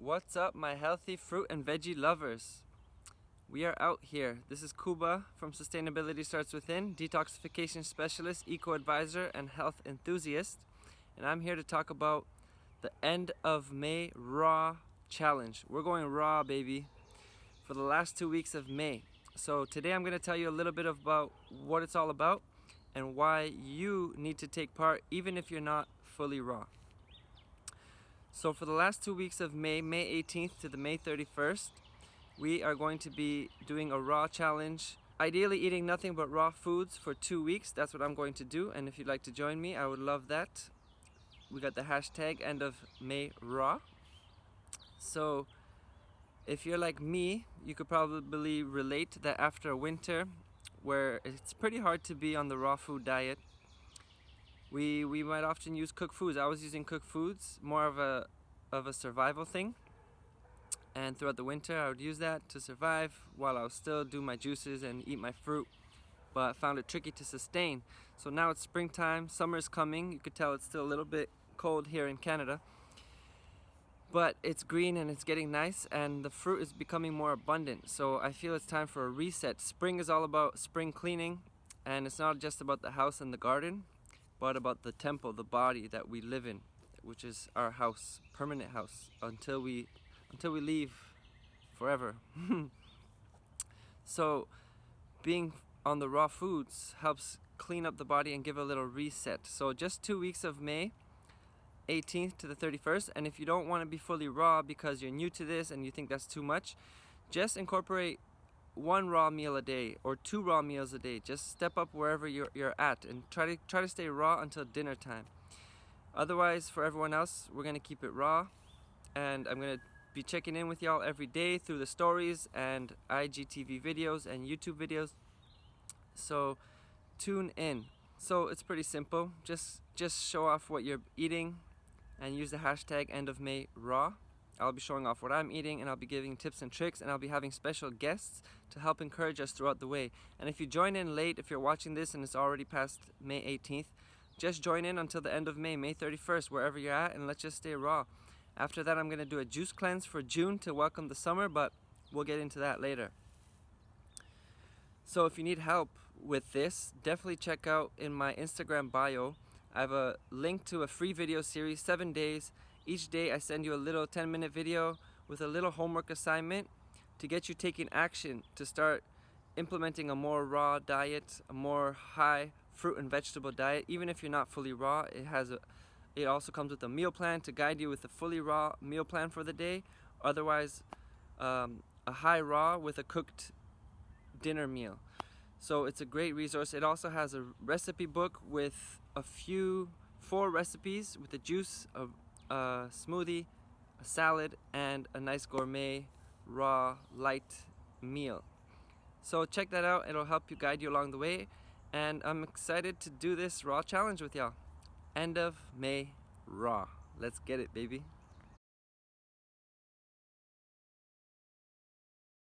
What's up, my healthy fruit and veggie lovers? We are out here. This is Kuba from Sustainability Starts Within, detoxification specialist, eco-advisor, and health enthusiast. And I'm here to talk about the End of May Raw Challenge. We're going raw, baby, for the last 2 weeks of May. So today I'm going to tell you a little bit about what it's all about and why you need to take part even if you're not fully raw. So for the last 2 weeks of May, May 18th to the May 31st, we are going to be doing a raw challenge. Ideally eating nothing but raw foods for 2 weeks. That's what I'm going to do. And if you'd like to join me, I would love that. We got the hashtag ENDOFMAYRAW. So if you're like me, you could probably relate that after a winter where it's pretty hard to be on the raw food diet, we might often use cooked foods. I was using cooked foods, more of a survival thing. And throughout the winter, I would use that to survive while I was still do my juices and eat my fruit. But I found it tricky to sustain. So now it's springtime, summer's coming. You could tell it's still a little bit cold here in Canada. But it's green and it's getting nice and the fruit is becoming more abundant. So I feel it's time for a reset. Spring is all about spring cleaning, and it's not just about the house and the garden, but about the temple, the body that we live in, which is our house, permanent house, until we leave forever. So being on the raw foods helps clean up the body and give a little reset. So just 2 weeks of May 18th to the 31st, and if you don't want to be fully raw because you're new to this and you think that's too much, just incorporate 1 raw meal a day or 2 raw meals a day. Just step up wherever you're at and try to stay raw until dinner time. Otherwise, for everyone else, we're going to keep it raw, and I'm going to be checking in with y'all every day through the stories and IGTV videos and YouTube videos. So tune in. So it's pretty simple. Just show off what you're eating and use the hashtag ENDOFMAYRAW. I'll be showing off what I'm eating, and I'll be giving tips and tricks, and I'll be having special guests to help encourage us throughout the way. And if you join in late, if you're watching this and it's already past May 18th, just join in until the end of May, May 31st, wherever you're at, and let's just stay raw. After that, I'm going to do a juice cleanse for June to welcome the summer, but we'll get into that later. So if you need help with this, definitely check out in my Instagram bio. I have a link to a free video series, 7 days. Each day I send you a little 10-minute video with a little homework assignment to get you taking action to start implementing a more raw diet, a more high fruit and vegetable diet. Even if you're not fully raw, it also comes with a meal plan to guide you with a fully raw meal plan for the day. Otherwise, a high raw with a cooked dinner meal. So it's a great resource. It also has a recipe book with 4 recipes with a juice, a smoothie, a salad, and a nice gourmet raw light meal. So check that out. It'll help you guide you along the way. And I'm excited to do this raw challenge with y'all. End of May Raw. Let's get it, baby.